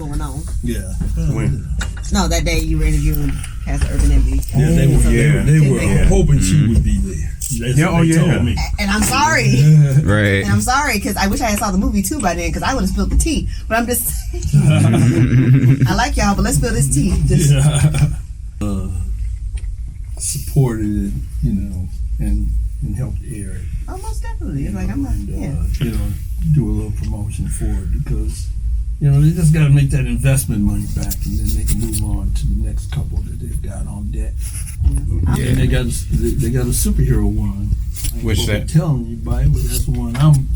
going on. Yeah. When? No, that day you were interviewing Pastor Urban Envy. Yeah, they were hoping she would be there. Told me. And I'm sorry. Right. And I'm sorry because I wish I had saw the movie too by then because I would have spilled the tea. But I'm just I like y'all, but let's spill this tea. Supported it, and helped air it. Oh, most definitely. It's like I'm not. Do a little promotion for it because they just got to make that investment money back, and then they can move on to the next couple that they've got on deck. Yeah, and they got a superhero one. What's that? Telling you about it, but that's the one I'm.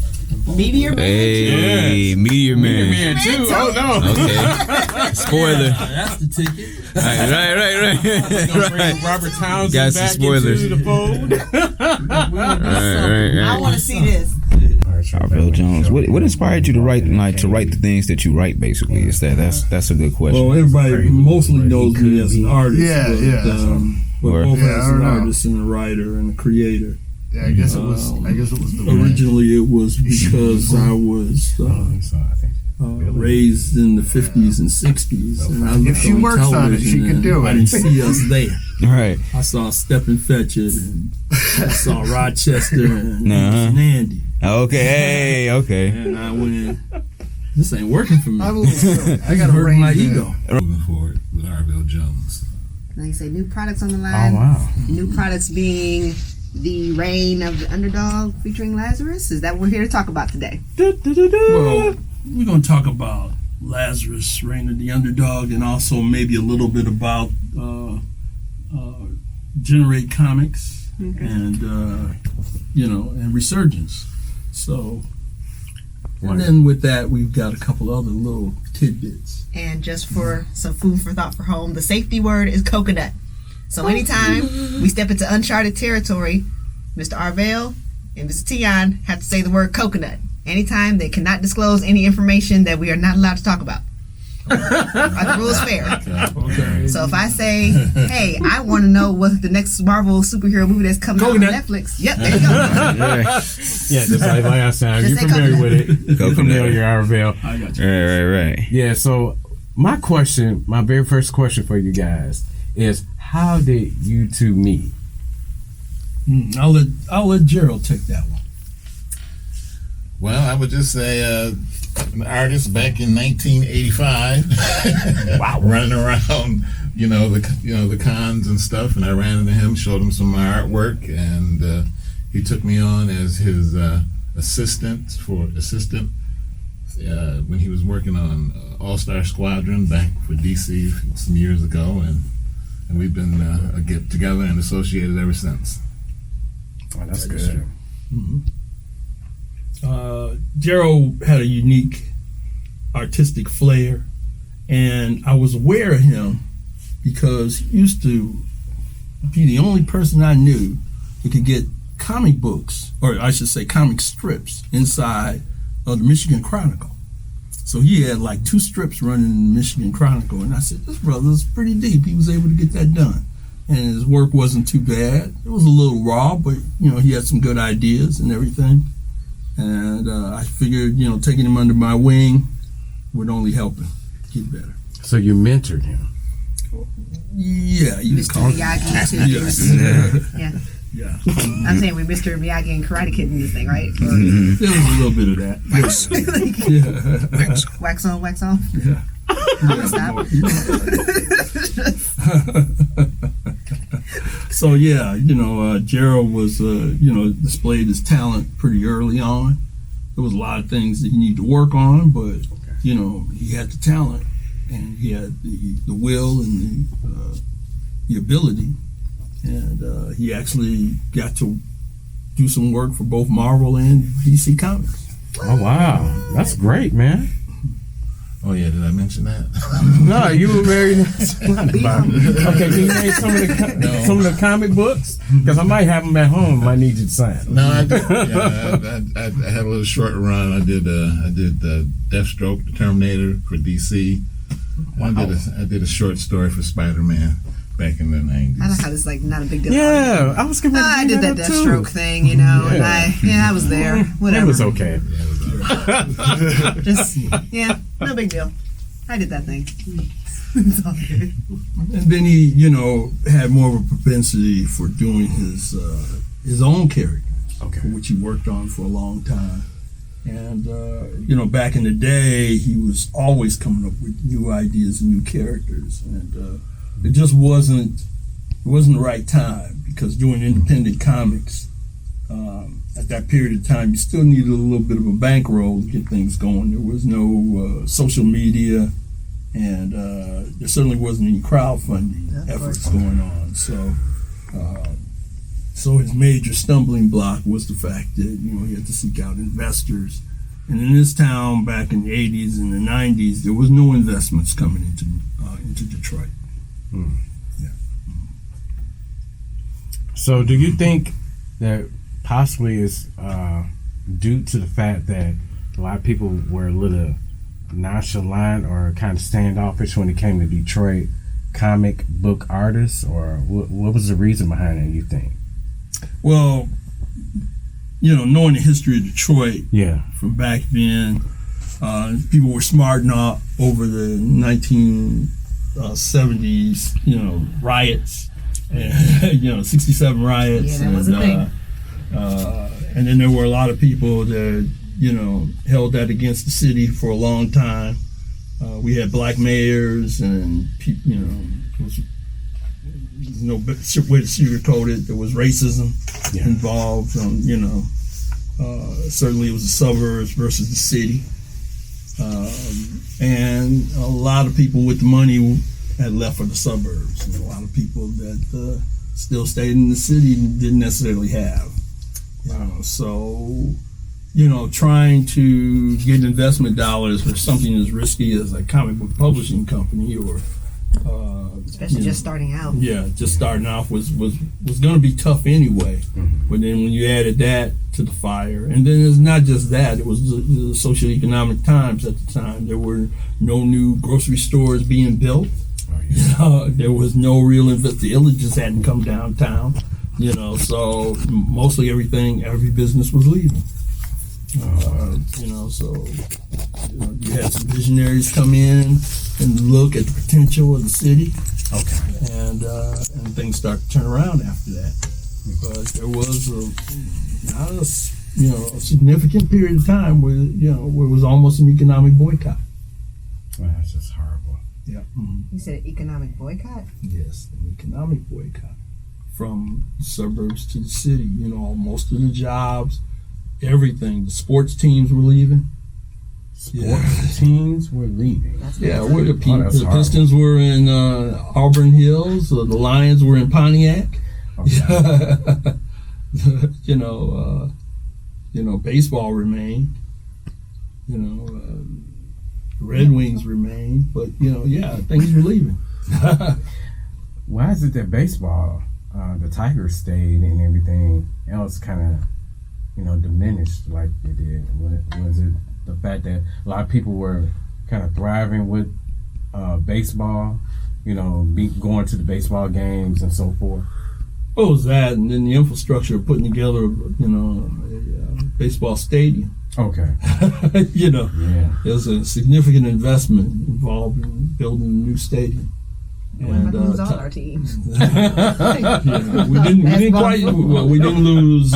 Meteor Man. Hey, Meteor Man. Man too. Oh no. Okay. Spoiler. That's the ticket. Right. Bring Robert Townsend Got some back spoilers. into the fold. I want to see this. Arvell Jones. What inspired you to write the things that you write? Basically, that's a good question. Well, everybody mostly knows me as an artist. But both as an artist and a writer and a creator. Yeah, I guess it was the originally it was because I was raised in the 50s and 60s, and I if she works on it, she can do it. I didn't see us there. Right. I saw Step and Fetch It, and I saw Rochester and Andy. Okay. And I went, this ain't working for me. I got to hurt my ego. Moving forward with Arvell Jones. Like you say, new products on the line. Oh wow. New products being the Reign of the Underdog featuring Lazarus. Is that what we're here to talk about today? Well, we're going to talk about Lazarus, Reign of the Underdog, and also maybe a little bit about Generate Comix and and Resurgence. So, and then with that, we've got a couple other little tidbits. And just for some food for thought for home, the safety word is coconut. So anytime we step into uncharted territory, Mr. Arvell and Mr. Teon have to say the word coconut. Anytime they cannot disclose any information that we are not allowed to talk about. Are the rules fair? Okay. So if I say, hey, I want to know what the next Marvel superhero movie that's coming out on Netflix. Yep, there you go. Yeah, just like I said, you're familiar with it. You're familiar, Arvell. I got you. Right. Yeah, so my very first question for you guys is, how did you two meet? I'll let Gerald take that one. Well, I would just say an artist back in 1985. Wow, running around, the cons and stuff, and I ran into him, showed him some of my artwork, and he took me on as his assistant when he was working on All-Star Squadron back for DC some years ago, and we've been get together and associated ever since. Oh, that's good. Gerald had a unique artistic flair, and I was aware of him because he used to be the only person I knew who could get comic books, or I should say comic strips, inside of the Michigan Chronicle. So he had like 2 strips running in the Michigan Chronicle, and I said, this brother's pretty deep. He was able to get that done. And his work wasn't too bad. It was a little raw, but he had some good ideas and everything. And I figured, taking him under my wing would only help him get better. So you mentored him? Yeah, you Mr. Miyagi too. Yes. Yeah. I'm saying we're Mr. Miyagi and Karate Kid in this thing, right? There was a little bit of that. Wax on, wax off. Yeah. I'm gonna stop. So Gerald was displayed his talent pretty early on. There was a lot of things that he needed to work on, but he had the talent and he had the will and the ability, and he actually got to do some work for both Marvel and DC Comics. Oh wow, that's great, man. Oh yeah, did I mention that? No, you were very nice. Okay, can you name some of the comic books? Because I might have them at home. I need you to sign them. No, I did. I had a little short run. I did Deathstroke, the Terminator for DC. Wow. I did a short story for Spider-Man back in the 90s. I like how this not a big deal. Yeah, I was gonna. I did that Deathstroke thing, and I was there. Whatever. It was okay. Just no big deal. I did that thing. It's all good. And then he, had more of a propensity for doing his own character, which he worked on for a long time. And back in the day, he was always coming up with new ideas and new characters, and it just wasn't the right time, because doing independent comics at that period of time, you still needed a little bit of a bankroll to get things going. There was no social media, and there certainly wasn't any crowdfunding efforts going on. So his major stumbling block was the fact that he had to seek out investors. And in this town, back in the 80s and the 90s, there was no investments coming into Detroit. Yeah. So do you think that possibly is due to the fact that a lot of people were a little nonchalant or kind of standoffish when it came to Detroit comic book artists, or what was the reason behind it, you think? Well, knowing the history of Detroit from back then, people were smart enough over the 1970s, riots, and, 67 riots. Yeah, that was a thing. And then there were a lot of people that, held that against the city for a long time. We had black mayors, and, there's no way to sugarcoat it. There was racism involved. Certainly it was the suburbs versus the city. And a lot of people with the money had left for the suburbs. And a lot of people that still stayed in the city didn't necessarily have. So, trying to get investment dollars for something as risky as a comic book publishing company, or especially just starting out. Yeah, just starting off was going to be tough anyway. But then when you added that to the fire, and then it's not just that, it was the socioeconomic times at the time. There were no new grocery stores being built. There was no real the Illages hadn't come downtown. So mostly every business was leaving. You had some visionaries come in and look at the potential of the city. And things start to turn around after that, because there was a significant period of time where it was almost an economic boycott. Well, that's just horrible. Yeah. You said economic boycott? Yes, an economic boycott from the suburbs to the city. Most of the jobs, everything. The sports teams were leaving. Teams were leaving. Where the Pistons were in Auburn Hills, the Lions were in Pontiac. Baseball remained. The Red Wings remained, but things were leaving. Why is it that baseball, the Tigers stayed and everything else kind of, diminished like it did? Was it the fact that a lot of people were kind of thriving with baseball, going to the baseball games and so forth? What was that? And then the infrastructure of putting together, a baseball stadium. Okay. There's a significant investment involved in building a new stadium. And lose all our teams. We didn't lose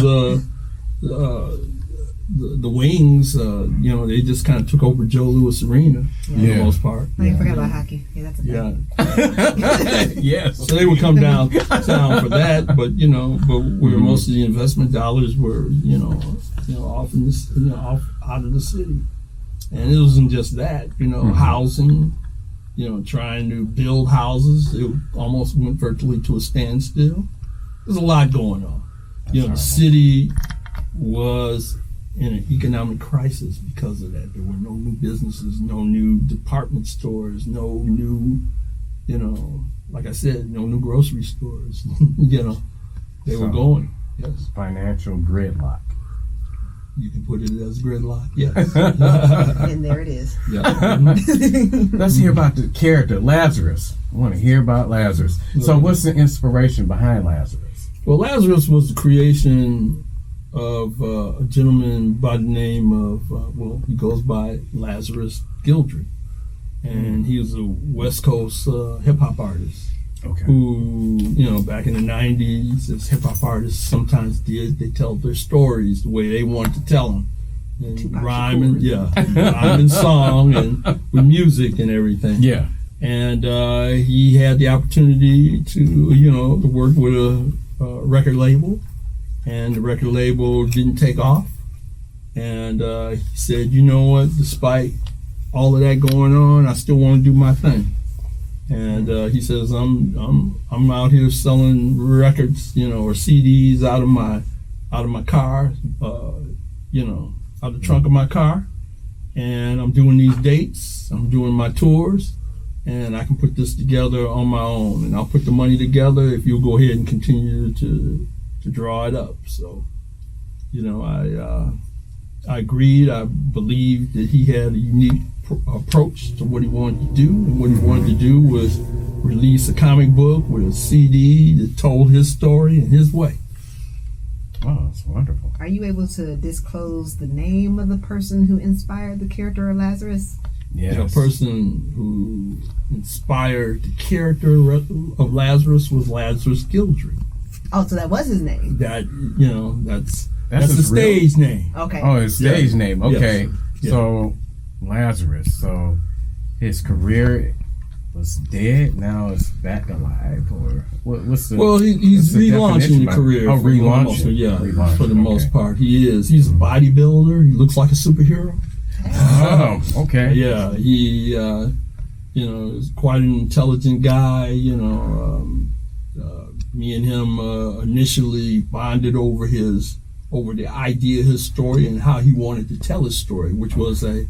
the Wings. They just kind of took over Joe Louis Arena for the most part. I forgot about hockey. Yeah, that's a thing. Yes. So they would come downtown for that, but where most of the investment dollars were, off in this, out of the city, and it wasn't just that. Housing. Trying to build houses, it almost went virtually to a standstill. There's a lot going on. The city was in an economic crisis because of that. There were no new businesses, no new department stores, no new, like I said, no new grocery stores. They were going. Yes. Financial gridlock. You can put it as gridlock, yes. And there it is. Yeah. Let's hear about the character, Lazarus. I want to hear about Lazarus. So what's the inspiration behind Lazarus? Well, Lazarus was the creation of a gentleman by the name of, he goes by Lazarus Gildry. and he was a West Coast hip hop artist. Okay. Who, back in the 90s, as hip hop artists sometimes did, they tell their stories the way they wanted to tell them. And rhyme and song and with music and everything. Yeah. And he had the opportunity to work with a record label, and the record label didn't take off. And he said, you know what, despite all of that going on, I still want to do my thing. And he says, I'm out here selling records, or CDs out of my car, out the trunk of my car, and I'm doing these dates, I'm doing my tours, and I can put this together on my own, and I'll put the money together if you'll go ahead and continue to draw it up. So, I agreed. I believed that he had a unique approach to what he wanted to do, and what he wanted to do was release a comic book with a CD that told his story in his way. Oh, that's wonderful. Are you able to disclose the name of the person who inspired the character of Lazarus? Yes. The person who inspired the character of Lazarus was Lazarus Gildry. Oh, so that was his name. That that's the his real- stage name. Okay. Oh, his stage name. Okay. Yes. Yeah. So Lazarus. So his career was dead. Now it's back alive, or what's the? Well, he's what's the relaunching definition the career. Oh, for the relaunching. most- yeah, Relaunching, for the okay. most part, he is. He's a bodybuilder. He looks like a superhero. Oh, okay. Yeah, he is quite an intelligent guy. Me and him initially bonded over the idea of his story and how he wanted to tell his story, which was a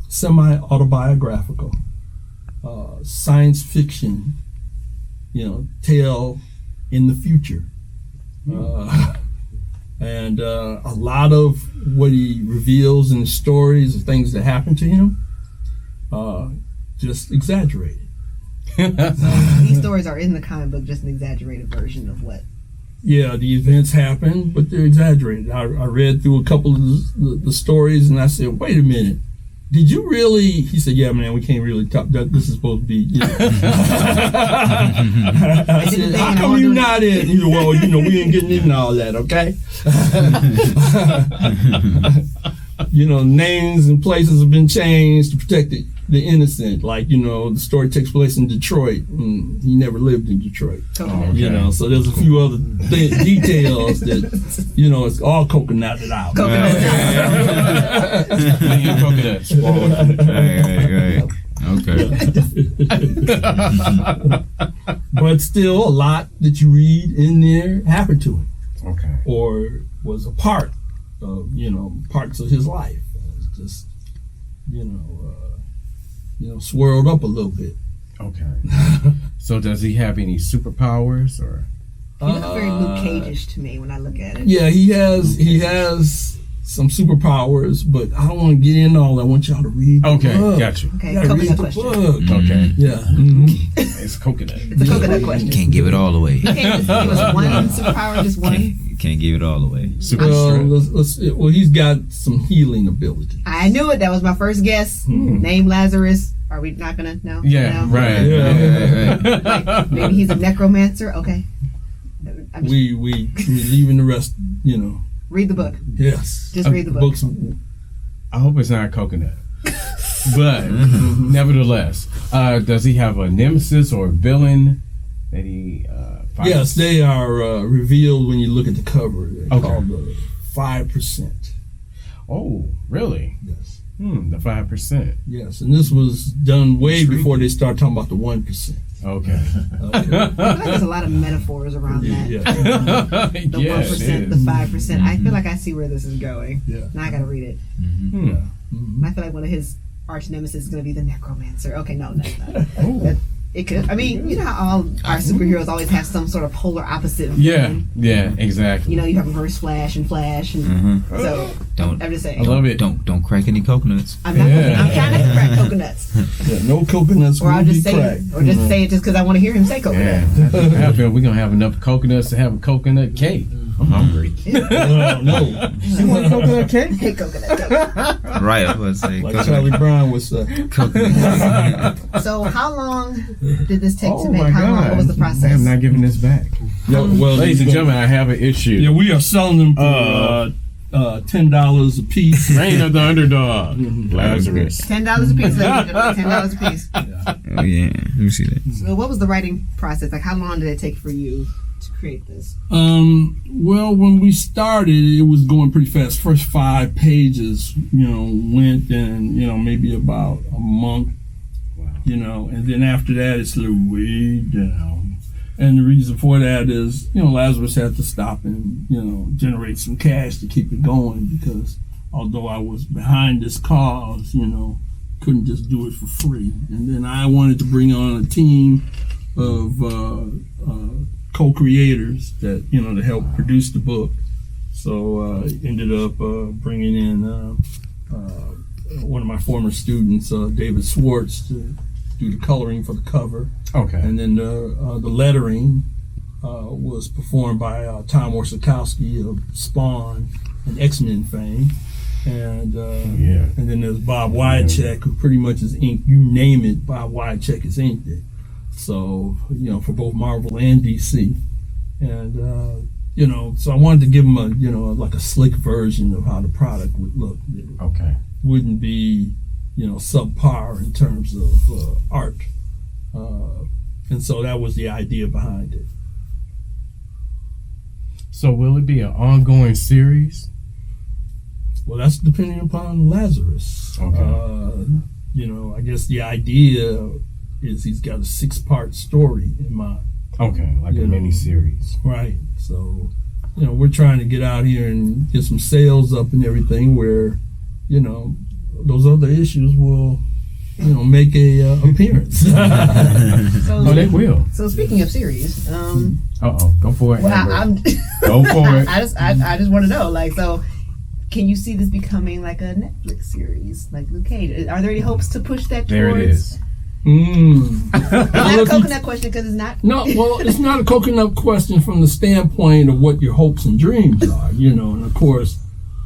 semi-autobiographical science fiction, tale in the future. And a lot of what he reveals in the stories of things that happened to him, just exaggerated. These stories are in the comic book, just an exaggerated version of what. Yeah, the events happened, but they're exaggerated. I read through a couple of the stories, and I said, wait a minute. Did you really? He said, yeah, man, we can't really talk. This is supposed to be, I said, how come you not in? He said, well, we ain't getting into all that, okay? Names and places have been changed to protect the innocent. Like, the story takes place in Detroit, and he never lived in Detroit. Okay. So there's a few other details that, it's all coconutted out. Coconuts. Okay. But still, a lot that you read in there happened to him. Okay. Or was a part of, parts of his life. It's just, swirled up a little bit. Okay. So does he have any superpowers, or? He looks very Luke Cage-ish to me when I look at it. Yeah, he has some superpowers, but I don't want to get into all that. I want y'all to read the book. Got you. Okay, You gotta read coconut the question. book. Okay. Yeah. It's coconut. It's a coconut question. Can't give it all away. You can't just give us one superpower, just one. Can't give it all away. Super Well, strength. he's got some healing ability. I knew it. That was my first guess. Name Lazarus. Are we not gonna know? Yeah. No? Right. Yeah. Like, maybe he's a necromancer. Okay. I'm just, We leaving the rest, read the book. Yes. Just read the book. Books. I hope it's not coconut. But nevertheless, does he have a nemesis or a villain that he fights? Yes, they are revealed when you look at the cover. They're Okay. called the 5%. Oh, really? Yes. The 5%. Yes, and this was done way before they started talking about the 1%. Okay. I feel like there's a lot of metaphors around that. Yeah. The Yeah, 1%, it the is. 5%. I feel like I see where this is going. Yeah. Now I gotta read it. Mhm. I feel like one of his arch nemesis is gonna be the necromancer. Okay, no, that's not. Oh. It could. I mean, you know how all our superheroes always have some sort of polar opposite. Yeah. Yeah. Exactly. You have Reverse Flash and Flash, and so Don't I'm just I saying. love it. don't crack any coconuts. I'm not. Yeah. I'm trying not to crack coconuts, Yeah, no coconuts or will I'll be just say, cracked. or just say it just because I want to hear him say coconut. Yeah. I feel we're gonna have enough coconuts to have a coconut cake. I'm hungry. cake. No. You want coconut cake? Hey, coconut cake. Right, I was saying. Like Charlie Brown was So how long did this take Oh to make? my How long God. was the I process? am not giving this back. well, Ladies and gentlemen, I have an issue. Yeah, we are selling them for $10 a piece. Reign of the underdog. Lazarus. $10 a piece, ladies and gentlemen. $10 a piece. Oh yeah, let me see that. So what was the writing process? Like, how long did it take for you to create this? Well, when we started, it was going pretty fast. First 5 pages, went in, maybe about a month, and then after that, it slowed way down. And the reason for that is, Lazarus had to stop and, generate some cash to keep it going, because although I was behind this cause, couldn't just do it for free. And then I wanted to bring on a team of co-creators that to help produce the book. So ended up bringing in one of my former students, David Swartz, to do the coloring for the cover. Okay. And then the lettering was performed by Tom Orzechowski of Spawn and X-Men fame. And and then there's Bob Wycheck, who pretty much is inked, you name it, Bob Wycheck is inked it. So, for both Marvel and DC. And, so I wanted to give them a, like a slick version of how the product would look. It wouldn't be, subpar in terms of art. And so that was the idea behind it. So will it be an ongoing series? Well, that's depending upon Lazarus. Okay. I guess the idea is he's got a 6-part story in mind. Okay, like a mini series. Right. So, we're trying to get out here and get some sales up and everything where, those other issues will, make a appearance. So, They will. So speaking of series, Go for it. well, Amber. Go for it. I just want to know, like, so can you see this becoming like a Netflix series, like Luke Cage? Are there any hopes to push that There towards? it is. It's not a coconut question because it's not. No, well, it's not a coconut question from the standpoint of what your hopes and dreams are, and of course,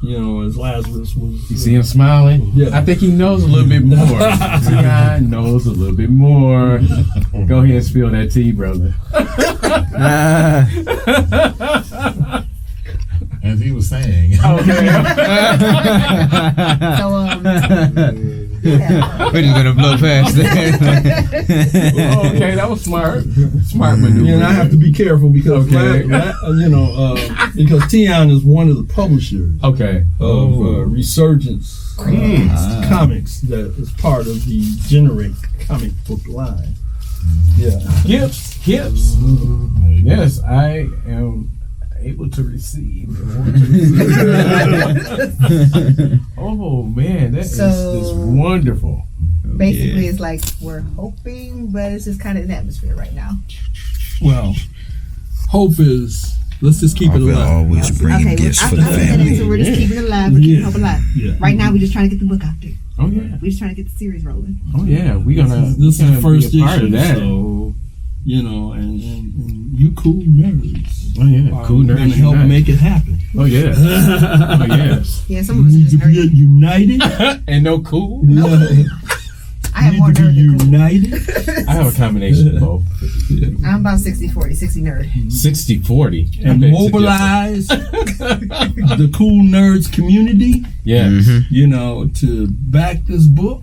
as Lazarus was. You see him smiling? Yeah. I think he knows a little bit more. Guy knows a little bit more. Go ahead and spill that tea, brother. As he was saying. Okay. So yeah. We're just gonna blow past that. Okay, that was smart. Smart maneuver. And I have to be careful because, Okay. because Teon is one of the publishers Okay. of Resurgence Comics that is part of the Generate Comic Book line. Yeah. Hips. Yes, I am able to receive. Oh man, that is just wonderful. Basically, it's like we're hoping, but it's just kind of an atmosphere right now. Well, hope is, let's just keep it Arvell alive. always bringing gifts for the So family. we're just keeping it alive. We're keeping hope alive. Yeah. Right now, we're just trying to get the book out there. Oh yeah. We're just trying to get the series rolling. Oh yeah. We're gonna. This is the first be a part issue, of that. so and you cool nerds. Oh yeah. Cool We're nerds. gonna help unite. make it happen. Oh yeah. Oh yes. Yeah, some of We us are need just to get nerdy. united. And no cool. I have more We need to nerd be than cool. united. I have a combination of both. I'm about 60-40, 60 nerd. 60-40. And mobilize the cool nerds community, Yeah. to back this book.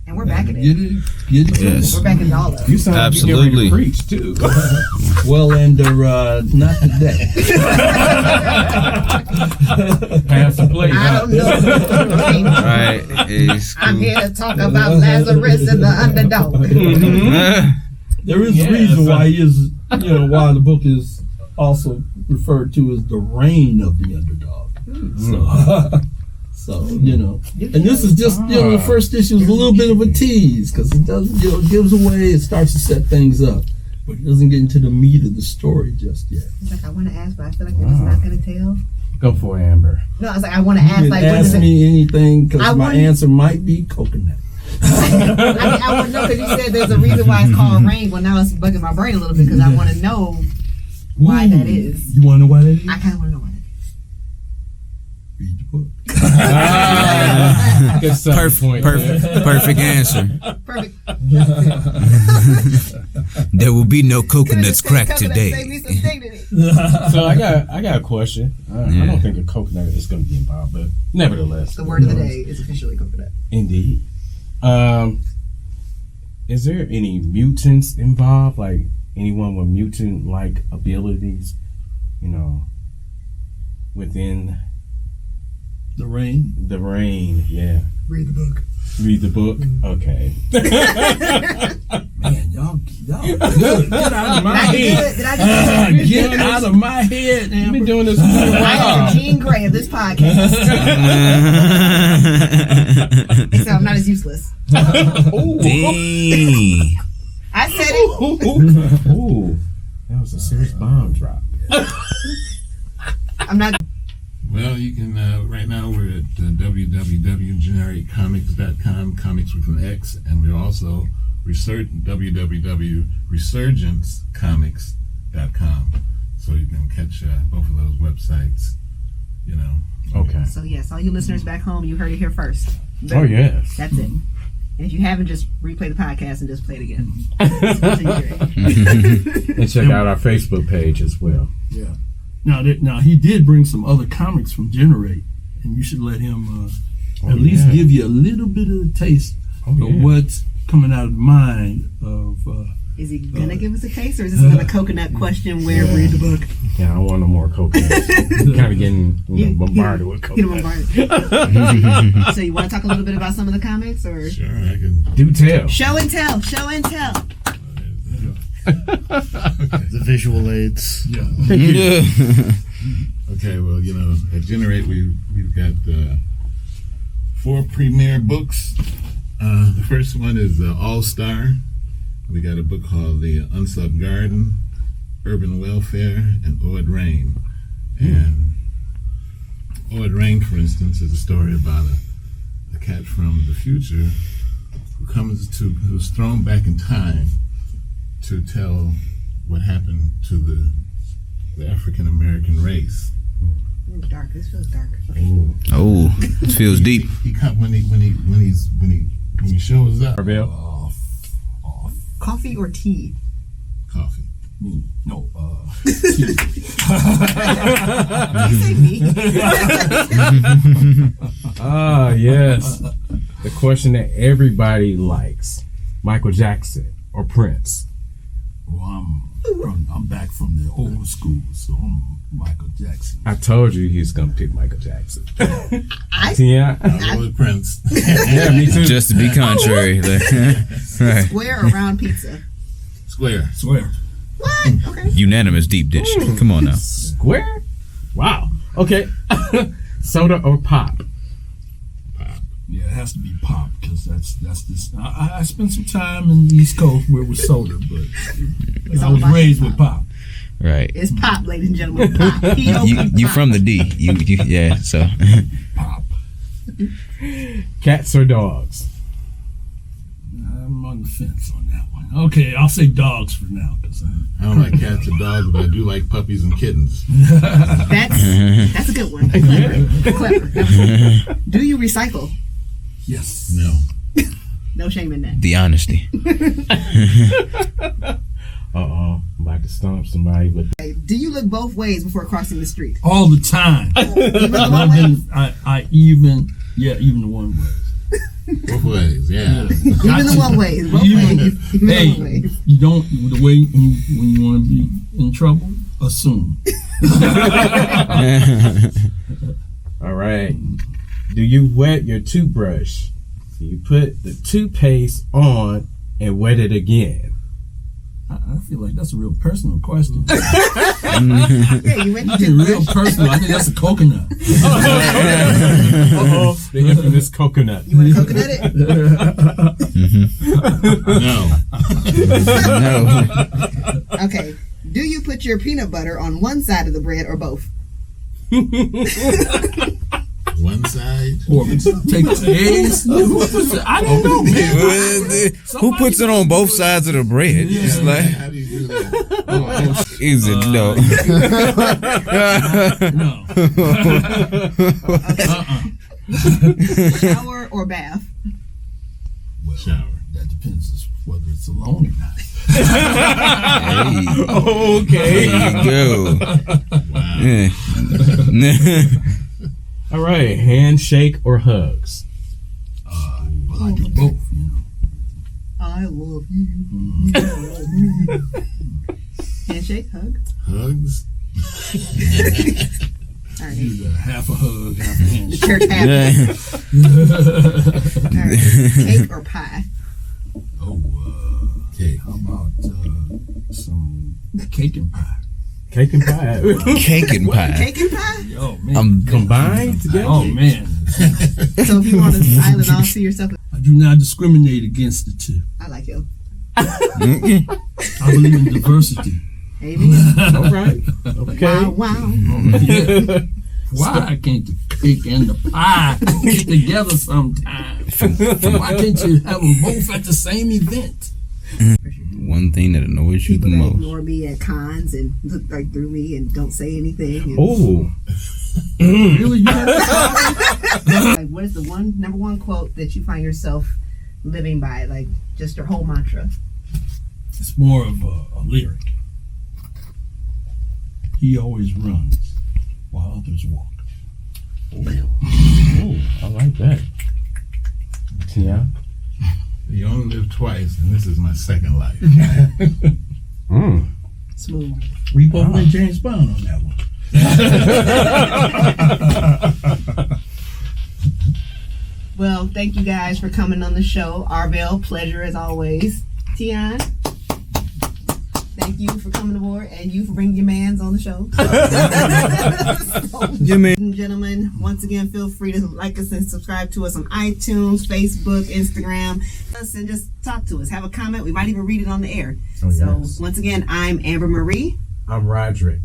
And we're backing Get it. it. Yes. We're backing all of it. You sound like you're getting ready to preach too. Well, and not today. Pass the plate. I don't know. Right. It's I'm cool. here to talk about Lazarus and the underdog. There is a reason why he is, why the book is also referred to as the reign of the underdog. So, and this is just, the first issue is a little bit of a tease because it does, it gives away, it starts to set things up, but it doesn't get into the meat of the story just yet. It's like I want to ask, but I feel like we're just not going to tell. Go for it, Amber. No, I was like, I want to ask, You like, can when ask is it? me anything because I my want- answer might be coconut. I want to know because you said there's a reason why it's called rain. Well, now it's bugging my brain a little bit because I want to know why that is. You want to know why that is? I kind of want to know why that is. Read the book. Good starting point. Perfect answer. Perfect. There will be no coconuts cracked Coconut today. saved me some dignity. So I got a question. I don't think a coconut is going to be involved, but nevertheless, The word of the day is officially coconut. Indeed. Is there any mutants involved? Like anyone with mutant-like abilities? You know, within The rain. the rain. Yeah. Read the book. Read the book. Okay. Man, y'all good. Get out of my head. Did I do Get out of my head, You've Amber. been doing this for a I am while. the Jean Grey of this podcast. Except I'm not as useless. Dang. I said it. Ooh, that was a serious bomb drop. I'm not. Well, you can, right now we're at www.generatecomics.com, comics with an X, and we're also www.resurgencecomics.com. So you can catch both of those websites, you know. Okay. So yes, all you listeners back home, you heard it here first. Oh, yes. That's it. And if you haven't, just replay the podcast and just play it again. And check out our Facebook page as well. Yeah. Now he did bring some other comics from Generate, and you should let him at least give you a little bit of a taste of what's coming out of the mind of. Is he gonna give us a case, or is this another coconut question where read the book? Yeah, I don't want no more coconuts. Kind of getting bombarded with Get him coconuts. bombarded. So you want to talk a little bit about some of the comics, or Sure, I can. Do tell. show and tell? Show and tell. The visual aids. Yeah. Okay, well, you know, at Generate we've got 4 premier books. The first one is All Star. We got a book called The Unsub Garden, Urban Welfare, and Ord Rain. And Ord Rain, for instance, is a story about a cat from the future who's thrown back in time to tell what happened to the African American race. Ooh, dark. This feels dark. Okay. Oh, this feels deep. He come when he shows up. Arvell? Coffee or tea? Coffee. Me. No. Did you say me? Ah, yes. The question that everybody likes. Michael Jackson or Prince? Well, I'm back from the old school, so I'm Michael Jackson. I told you he was going to pick Michael Jackson. I Yeah. I'll go with Prince. Yeah, me too. Just to be contrary. Right. square or round pizza? Square. Swear. What? Okay. Unanimous deep dish. Come on now. Square? Wow. Okay. Soda or pop? Yeah, it has to be pop because that's this. I spent some time in the East Coast where it was soda, but I all was about raised pop. with pop. Right. It's pop, ladies and gentlemen. Pop. You from the D. You yeah, so Pop. Cats or dogs? I'm on the fence on that one. Okay, I'll say dogs for now because I don't like cats or dogs, but I do like puppies and kittens. That's a good one. Clever. Do you recycle? yes. No. No shame in that. the honesty. I'm about to stomp somebody with. Do you look both ways before crossing the street? All the time. Even the And one way? even the one way. Both ways, yeah. Even the one way. Both Even- ways. Even the Hey, one way. you don't the way when you want to be in trouble. Assume. All right. Do you wet your toothbrush? Do you put the toothpaste on and wet it again? I feel like that's a real personal question. Yeah, you went You get real personal. I think that's a coconut. The infamous coconut. You want to coconut it? No. No. Okay. Do you put your peanut butter on one side of the bread or both? One side. Or take the eggs. I don't know, man. Who puts it on both sides of the bread? It's like How do you Is it no? No. Shower or bath? Well, Shower. That depends whether it's alone or not. Hey, Okay. there you go. Yeah. All right. Handshake or hugs? Well, I do both, you know. I love you. Handshake, hug. Hugs. All right. Either half a hug, half a The handshake. church happy. All right. Cake or pie? Oh, Cake. how about some cake and pie? Cake and pie. Cake and pie. Cake and pie? Oh, man. I'm Combined together? Oh, man. So if you want to island off to yourself, I do not discriminate against the two. I like him. I believe in diversity. Amen. All right. Okay. Wow, wow. Yeah. Why can't the cake and the pie get together sometime? Why can't you have them both at the same event? One thing that annoys you the People that most. ignore me at cons and look right through me and don't say anything. And Oh. Really? You have that? like, what is the number one quote that you find yourself living by? Like, just your whole mantra. It's more of a lyric. He always runs while others walk. Oh, I like that. Yeah. You only live twice, and this is my second life. Smooth. We both went James Bond on that one. Well, thank you guys for coming on the show. Arvell, pleasure as always. Teon, thank you for coming aboard and you for bringing your mans on the show. Yeah, man. Ladies and gentlemen, once again, feel free to like us and subscribe to us on iTunes, Facebook, Instagram, and just talk to us. Have a comment. We might even read it on the air. Oh, So yes. once again, I'm Amber Marie. I'm Roderick.